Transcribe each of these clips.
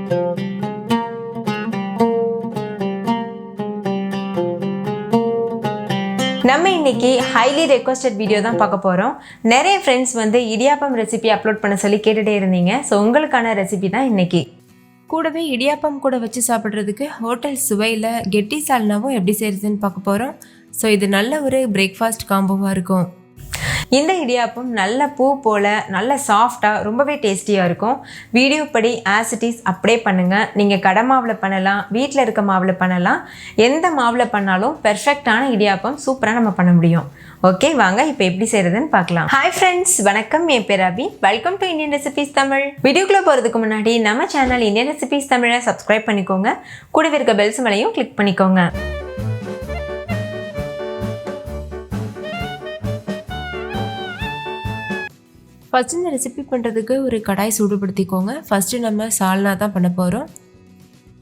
நம்ம இன்னைக்கு highly requested video தான் பார்க்க போகிறோம். நிறைய ஃப்ரெண்ட்ஸ் வந்து இடியாப்பம் ரெசிபி அப்லோட் பண்ண சொல்லி கேட்டுகிட்டே இருந்தீங்க. ஸோ உங்களுக்கான ரெசிபி தான் இன்னைக்கு. கூடவே இடியாப்பம் கூட வச்சு சாப்பிட்றதுக்கு ஹோட்டல் சுவையில் கெட்டி சால்னாவும் எப்படி செய்கிறதுன்னு பார்க்க போகிறோம். ஸோ இது நல்ல ஒரு பிரேக்ஃபாஸ்ட் காம்போவாக இருக்கும். இந்த இடியாப்பம் நல்ல பூ போல் நல்ல சாஃப்டாக ரொம்பவே டேஸ்டியாக இருக்கும். வீடியோ படி ஆஸ் இட் இஸ் அப்படியே பண்ணுங்கள். நீங்கள் கடை மாவில் பண்ணலாம், வீட்டில் இருக்க மாவில் பண்ணலாம், எந்த மாவில் பண்ணாலும் பெர்ஃபெக்டான இடியாப்பம் சூப்பராக நம்ம பண்ண முடியும். ஓகே, வாங்க இப்போ எப்படி செய்கிறதுன்னு பார்க்கலாம். ஹாய் ஃப்ரெண்ட்ஸ், வணக்கம். என் பேர் Abhi. Welcome to Indian recipes Tamil. வீடியோக்குள்ளே போகிறதுக்கு முன்னாடி நம்ம சேனல் இந்தியன் ரெசிபீஸ் தமிழை சப்ஸ்கிரைப் பண்ணிக்கோங்க. கூடவே இருக்க பெல் சிம்பலையும் கிளிக் பண்ணிக்கோங்க. ஃபஸ்ட்டு இந்த ரெசிபி பண்ணுறதுக்கு ஒரு கடாய் சூடுபடுத்திக்கோங்க. ஃபஸ்ட்டு நம்ம சால்னா தான் பண்ண போகிறோம்.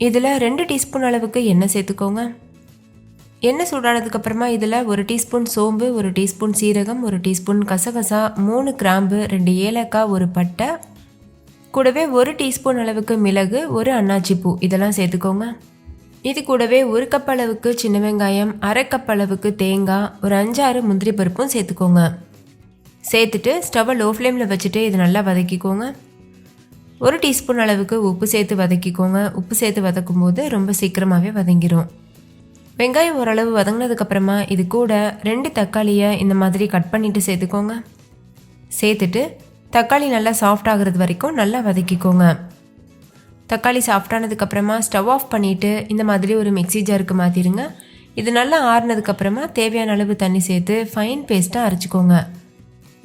இதில் 2 டீஸ்பூன் அளவுக்கு எண்ணெய் சேர்த்துக்கோங்க. எண்ணெய் சூடானதுக்கப்புறமா இதில் 1 டீஸ்பூன் சோம்பு, 1 டீஸ்பூன் சீரகம், 1 டீஸ்பூன் கசகசா, 3 கிராம்பு, 2 ஏலக்காய், 1 பட்டை, கூடவே 1 டீஸ்பூன் அளவுக்கு மிளகு, 1 அன்னாச்சி பூ இதெல்லாம் சேர்த்துக்கோங்க. இது கூடவே 1 கப் அளவுக்கு சின்ன வெங்காயம், 1/2 கப் அளவுக்கு தேங்காய், ஒரு 5-6 முந்திரி பருப்பும் சேர்த்துக்கோங்க. சேர்த்துட்டு ஸ்டவ்வை லோ ஃப்ளேமில் வச்சுட்டு இது நல்லா வதக்கிக்கோங்க. 1 டீஸ்பூன் அளவுக்கு உப்பு சேர்த்து வதக்கிக்கோங்க. உப்பு சேர்த்து வதக்கும் போது ரொம்ப சீக்கிரமாகவே வதங்கிடும். வெங்காயம் ஓரளவு வதங்கினதுக்கப்புறமா இது கூட 2 தக்காளியை இந்த மாதிரி கட் பண்ணிவிட்டு சேர்த்துக்கோங்க. சேர்த்துட்டு தக்காளி நல்லா சாஃப்ட் ஆகிறது வரைக்கும் நல்லா வதக்கிக்கோங்க. தக்காளி சாஃப்டானதுக்கப்புறமா ஸ்டவ் ஆஃப் பண்ணிவிட்டு இந்த மாதிரி ஒரு மிக்ஸி ஜாருக்கு மாற்றிடுங்க. இது நல்லா ஆறுனதுக்கப்புறமா தேவையான அளவு தண்ணி சேர்த்து ஃபைன் பேஸ்ட்டாக அரைச்சிக்கோங்க.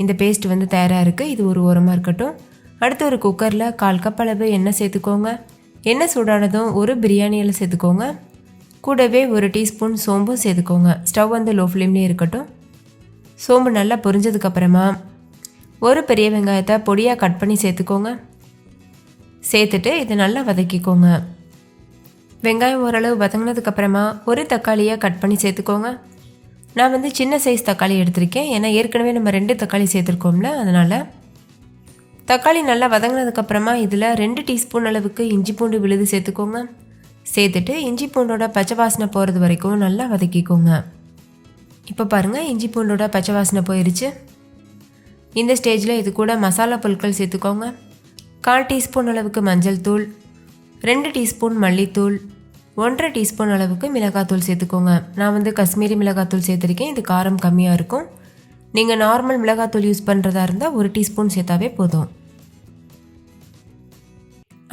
இந்த பேஸ்ட் வந்து தயாராக இருக்குது. இது ஒரு ஓரமாக இருக்கட்டும். அடுத்து ஒரு குக்கரில் 1/4 கப் அளவு எண்ணெய் சேர்த்துக்கோங்க. எண்ணெய் சூடானதும் 1 பிரியாணி இலை சேர்த்துக்கோங்க. கூடவே 1 டீஸ்பூன் சோம்பும் சேர்த்துக்கோங்க. ஸ்டவ் வந்து லோ ஃப்ளேம்லேயே இருக்கட்டும். சோம்பு நல்லா பொரிஞ்சதுக்கப்புறமா 1 பெரிய வெங்காயத்தை பொடியாக கட் பண்ணி சேர்த்துக்கோங்க. சேர்த்துட்டு இதை நல்லா வதக்கிக்கோங்க. வெங்காயம் ஓரளவு வதங்கினதுக்கப்புறமா 1 தக்காளியை கட் பண்ணி சேர்த்துக்கோங்க. நான் வந்து சின்ன சைஸ் தக்காளி எடுத்திருக்கேன். ஏன்னா ஏற்கனவே நம்ம 2 தக்காளி சேர்த்துருக்கோம்ல, அதனால். தக்காளி நல்லா வதங்கினதுக்கப்புறமா இதில் 2 டீஸ்பூன் அளவுக்கு இஞ்சி பூண்டு விழுது சேர்த்துக்கோங்க. சேர்த்துட்டு இஞ்சி பூண்டோட பச்சை வாசனை போகிறது வரைக்கும் நல்லா வதக்கிக்கோங்க. இப்போ பாருங்கள், இஞ்சி பூண்டோட பச்சை வாசனை போயிடுச்சு. இந்த ஸ்டேஜில் இது கூட மசாலா பொருட்கள் சேர்த்துக்கோங்க. 1/4 டீஸ்பூன் அளவுக்கு மஞ்சள் தூள், 2 டீஸ்பூன் மல்லித்தூள், 1/2 டீஸ்பூன் அளவுக்கு மிளகாத்தூள் சேர்த்துக்கோங்க. நான் வந்து காஷ்மீரி மிளகாத்தூள் சேர்த்துருக்கேன். இது காரம் கம்மியாக இருக்கும். நீங்கள் நார்மல் மிளகாத்தூள் யூஸ் பண்ணுறதா இருந்தால் 1 டீஸ்பூன் சேர்த்தாவே போதும்.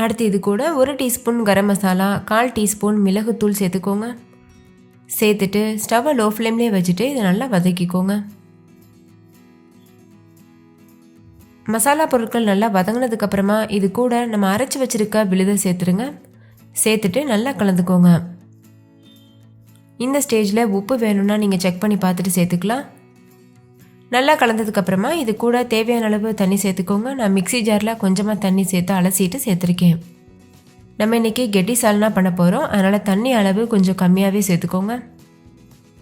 அடுத்து இது கூட 1 டீஸ்பூன் கரம் மசாலா, 1/4 டீஸ்பூன் மிளகுத்தூள் சேர்த்துக்கோங்க. சேர்த்துட்டு ஸ்டவ்வை லோ ஃப்ளேம்லேயே வச்சுட்டு இதை நல்லா வதக்கிக்கோங்க. மசாலா பொருட்கள் நல்லா வதங்கினதுக்கப்புறமா இது கூட நம்ம அரைச்சி வச்சுருக்க விழுதை சேர்த்துருங்க. சேர்த்துட்டு நல்லா கலந்துக்கோங்க. இந்த ஸ்டேஜில் உப்பு வேணும்னா நீங்கள் செக் பண்ணி பார்த்துட்டு சேர்த்துக்கலாம். நல்லா கலந்ததுக்கப்புறமா இது கூட தேவையான அளவு தண்ணி சேர்த்துக்கோங்க. நான் மிக்ஸி ஜாரில் கொஞ்சமாக தண்ணி சேர்த்து அலசிட்டு சேர்த்துருக்கேன். நம்ம இன்றைக்கி கெட்டி சால்னா பண்ண போகிறோம், அதனால் தண்ணி அளவு கொஞ்சம் கம்மியாகவே சேர்த்துக்கோங்க.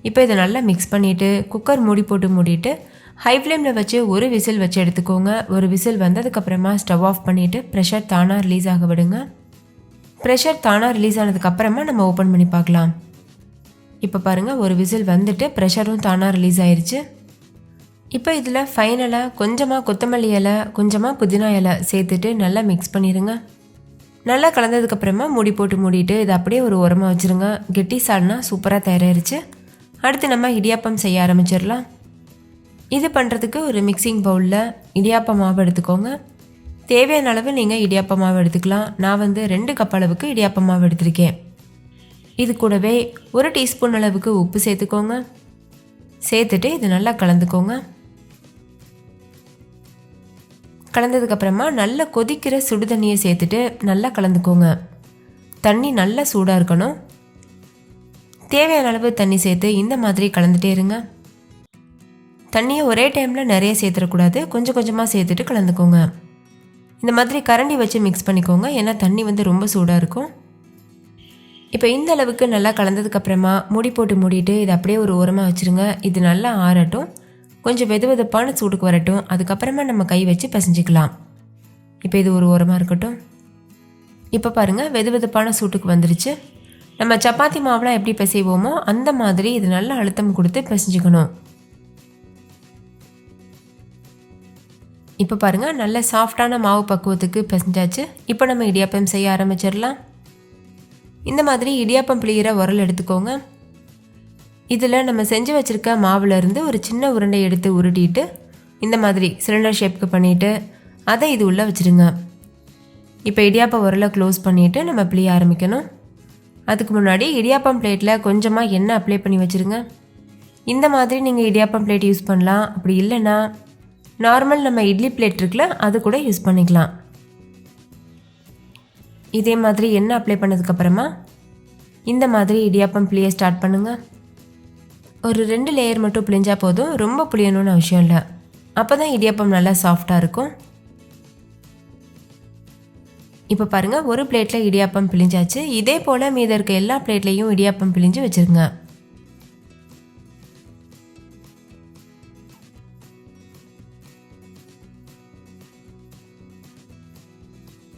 இப்போ இதை நல்லா மிக்ஸ் பண்ணிவிட்டு குக்கர் மூடி போட்டு மூடிட்டு ஹை ஃப்ளேமில் வச்சு 1 விசில் வச்சு எடுத்துக்கோங்க. 1 விசில் வந்ததுக்கப்புறமா ஸ்டவ் ஆஃப் பண்ணிவிட்டு ப்ரெஷர் தானாக ரிலீஸ் ஆக விடுங்க. ப்ரெஷர் தானாக ரிலீஸ் ஆனதுக்கப்புறமா நம்ம ஓப்பன் பண்ணி பார்க்கலாம். இப்போ பாருங்கள், 1 விசில் வந்துட்டு ப்ரெஷரும் தானாக ரிலீஸ் ஆயிடுச்சு. இப்போ இதில் ஃபைனலாக கொஞ்சமாக கொத்தமல்லி இலை, கொஞ்சமாக புதினா இலை சேர்த்துட்டு நல்லா மிக்ஸ் பண்ணிடுங்க. நல்லா கலந்ததுக்கப்புறமா மூடி போட்டு மூடிட்டு இதை அப்படியே ஒரு ஓரமாக வச்சுருங்க. கெட்டி சால்னா சூப்பராக தயாராகிடுச்சு. அடுத்து நம்ம இடியாப்பம் செய்ய ஆரம்பிச்சிடலாம். இது பண்ணுறதுக்கு ஒரு மிக்சிங் பவுலில் இடியாப்பம் மாவு எடுத்துக்கோங்க. தேவையான அளவு நீங்கள் இடியாப்ப மாவு எடுத்துக்கலாம். நான் வந்து 2 கப் அளவுக்கு இடியாப்ப மாவு எடுத்திருக்கேன். இது கூடவே 1 டீஸ்பூன் அளவுக்கு உப்பு சேர்த்துக்கோங்க. சேர்த்துட்டு இது நல்லா கலந்துக்கோங்க. கலந்ததுக்கப்புறமா நல்லா கொதிக்கிற சுடு தண்ணியை சேர்த்துட்டு நல்லா கலந்துக்கோங்க. தண்ணி நல்லா சூடாக இருக்கணும். தேவையான அளவு தண்ணி சேர்த்து இந்த மாதிரி கலந்துட்டே இருங்க. தண்ணியை ஒரே டைமில் நிறைய சேர்த்துடக்கூடாது, கொஞ்சம் கொஞ்சமாக சேர்த்துட்டு கலந்துக்கோங்க. இந்த மாதிரி கரண்டி வச்சு மிக்ஸ் பண்ணிக்கோங்க, ஏன்னா தண்ணி வந்து ரொம்ப சூடாக இருக்கும். இப்போ இந்த அளவுக்கு நல்லா கலந்ததுக்கப்புறமா மூடி போட்டு மூடிட்டு இதை அப்படியே ஒரு ஓரமாக வச்சுருங்க. இது நல்லா ஆறட்டும், கொஞ்சம் வெதுவெதுப்பான சூடுக்கு வரட்டும். அதுக்கப்புறமா நம்ம கை வச்சு பிசைஞ்சிக்கலாம். இப்போ இது ஒரு ஓரமாக இருக்கட்டும். இப்போ பாருங்கள் வெது வெதுப்பான சூட்டுக்கு வந்துருச்சு. நம்ம சப்பாத்தி மாவுலாம் எப்படி பிசைவோமோ அந்த மாதிரி இது நல்லா அழுத்தம் கொடுத்து பிசைஞ்சுக்கணும். இப்போ பாருங்கள் நல்ல சாஃப்டான மாவு பக்குவத்துக்கு பிசைஞ்சாச்சு. இப்போ நம்ம இடியாப்பம் செய்ய ஆரம்பிச்சிடலாம். இந்த மாதிரி இடியாப்பம் பிழிகிற உரல் எடுத்துக்கோங்க. இதில் நம்ம செஞ்சு வச்சுருக்க மாவுலேருந்து ஒரு சின்ன உருண்டை எடுத்து உருட்டிட்டு இந்த மாதிரி சிலிண்டர் ஷேப்புக்கு பண்ணிவிட்டு அதை இது உள்ளே வச்சுருங்க. இப்போ இடியாப்பம் உரலை க்ளோஸ் பண்ணிவிட்டு நம்ம பிழிய ஆரம்பிக்கணும். அதுக்கு முன்னாடி இடியாப்பம் பிளேட்டில் கொஞ்சமாக எண்ணெய் அப்ளை பண்ணி வச்சுருங்க. இந்த மாதிரி நீங்கள் இடியாப்பம் பிளேட் யூஸ் பண்ணலாம். அப்படி இல்லைன்னா நார்மல் நம்ம இட்லி பிளேட் இருக்குல்ல அது கூட யூஸ் பண்ணிக்கலாம். இதே மாதிரி எண்ணெய் அப்ளை பண்ணதுக்கப்புறமா இந்த மாதிரி இடியாப்பம் பிழிய ஸ்டார்ட் பண்ணுங்கள். ஒரு 2 லேயர் மட்டும் பிழிஞ்சால் போதும், ரொம்ப புளியணும்னு அவசியம் இல்லை. அப்போ தான் இடியாப்பம் நல்லா சாஃப்டாக இருக்கும். இப்போ பாருங்கள் ஒரு பிளேட்டில் இடியாப்பம் பிழிஞ்சாச்சு. இதே போல் மீத இருக்க எல்லா பிளேட்லேயும் இடியாப்பம் பிழிஞ்சு வச்சுருங்க.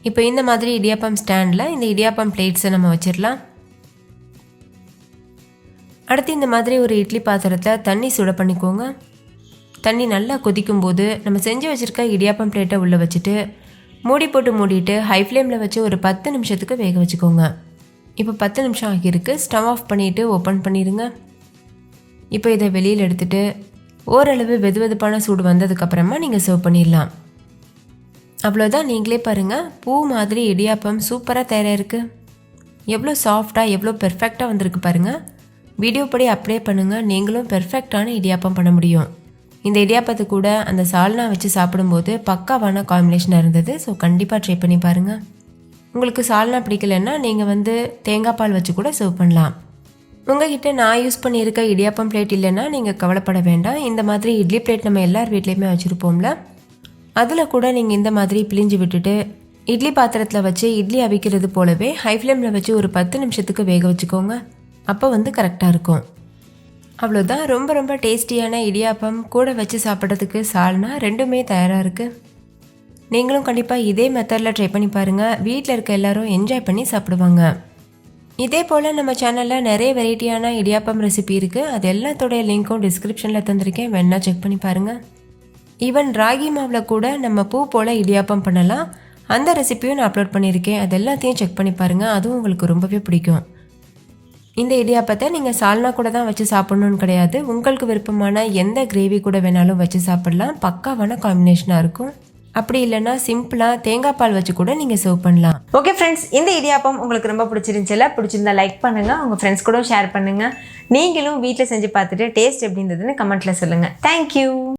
இப்போ இந்த மாதிரி இடியாப்பம் ஸ்டாண்டில் இந்த இடியாப்பம் பிளேட்ஸை நம்ம வச்சிடலாம். அடுத்து இந்த மாதிரி ஒரு இட்லி பாத்திரத்தில் தண்ணி சுட பண்ணிக்கோங்க. தண்ணி நல்லா கொதிக்கும் போது நம்ம செஞ்சு வச்சுருக்க இடியாப்பம் பிளேட்டை உள்ளே வச்சுட்டு மூடி போட்டு மூடிட்டு ஹை ஃப்ளேமில் வச்சு ஒரு 10 நிமிஷத்துக்கு வேக வச்சுக்கோங்க. இப்போ 10 நிமிஷம் ஆகியிருக்கு. ஸ்டவ் ஆஃப் பண்ணிவிட்டு ஓப்பன் பண்ணிடுங்க. இப்போ இதை வெளியில் எடுத்துகிட்டு ஓரளவு வெது வெதுப்பான சூடு வந்ததுக்கப்புறமா நீங்கள் சர்வ் பண்ணிடலாம். அவ்வளோதான், நீங்களே பாருங்கள் பூ மாதிரி இடியாப்பம் சூப்பராக தயாராக இருக்குது. எவ்வளோ சாஃப்டாக எவ்வளோ பெர்ஃபெக்டாக வந்திருக்கு பாருங்கள். வீடியோ படி அப்ளை பண்ணுங்கள், நீங்களும் பெர்ஃபெக்டான இடியாப்பம் பண்ண முடியும். இந்த இடியாப்பத்து கூட அந்த சால்னா வச்சு சாப்பிடும்போது பக்காவான காம்பினேஷனாக இருந்தது. ஸோ கண்டிப்பாக ட்ரை பண்ணி பாருங்கள். உங்களுக்கு சால்னா பிடிக்கலைன்னா நீங்கள் தேங்காய் பால் வச்சு கூட சர்வ் பண்ணலாம். உங்ககிட்ட நான் யூஸ் பண்ணியிருக்க இடியாப்பம் பிளேட் இல்லைன்னா நீங்கள் கவலைப்பட வேண்டாம். இந்த மாதிரி இட்லி பிளேட் நம்ம எல்லார் வீட்லேயுமே வச்சுருப்போம்ல, அதில் கூட நீங்கள் இந்த மாதிரி பிழிஞ்சு விட்டுட்டு இட்லி பாத்திரத்தில் வச்சு இட்லி அவிக்கிறது போலவே ஹை ஃப்ளேமில் வச்சு ஒரு 10 நிமிஷத்துக்கு வேக வச்சுக்கோங்க. அப்போ கரெக்டாக இருக்கும். அவ்வளோதான், ரொம்ப ரொம்ப டேஸ்டியான இடியாப்பம் கூட வச்சு சாப்பிட்றதுக்கு சால்னா ரெண்டுமே தயாராக இருக்குது. நீங்களும் கண்டிப்பாக இதே மெத்தடில் ட்ரை பண்ணி பாருங்கள். வீட்டில் இருக்க எல்லோரும் என்ஜாய் பண்ணி சாப்பிடுவாங்க. இதே போல் நம்ம சேனலில் நிறைய வெரைட்டியான இடியாப்பம் ரெசிபி இருக்குது. அது எல்லாத்தோடைய லிங்க்கும் டிஸ்கிரிப்ஷனில் தந்திருக்கேன், வேணா செக் பண்ணி பாருங்கள். ஈவன் ராகி மாவில் கூட நம்ம பூ போல் இடியாப்பம் பண்ணலாம். அந்த ரெசிபியும் நான் அப்லோட் பண்ணியிருக்கேன். அது எல்லாத்தையும் செக் பண்ணி பாருங்கள், அதுவும் உங்களுக்கு ரொம்பவே பிடிக்கும். இந்த இடியாப்பத்தை நீங்கள் சால்னா கூட தான் வச்சு சாப்பிட்ணுன்னு கிடையாது. உங்களுக்கு விருப்பமான எந்த கிரேவி கூட வேணாலும் வச்சு சாப்பிட்லாம். பக்காவான காம்பினேஷனாக இருக்கும். அப்படி இல்லைன்னா சிம்பிளாக தேங்காய் பால் வச்சு கூட நீங்கள் சர்வ் பண்ணலாம். ஓகே ஃப்ரெண்ட்ஸ், இந்த இடியாப்பம் உங்களுக்கு ரொம்ப பிடிச்சிருந்துச்சுல? பிடிச்சிருந்தா லைக் பண்ணுங்கள், உங்கள் ஃப்ரெண்ட்ஸ் கூட ஷேர் பண்ணுங்கள். நீங்களும் வீட்டில் செஞ்சு பார்த்துட்டு டேஸ்ட் எப்படி இருந்ததுன்னு கமெண்ட்டில் சொல்லுங்கள். தேங்க்யூ.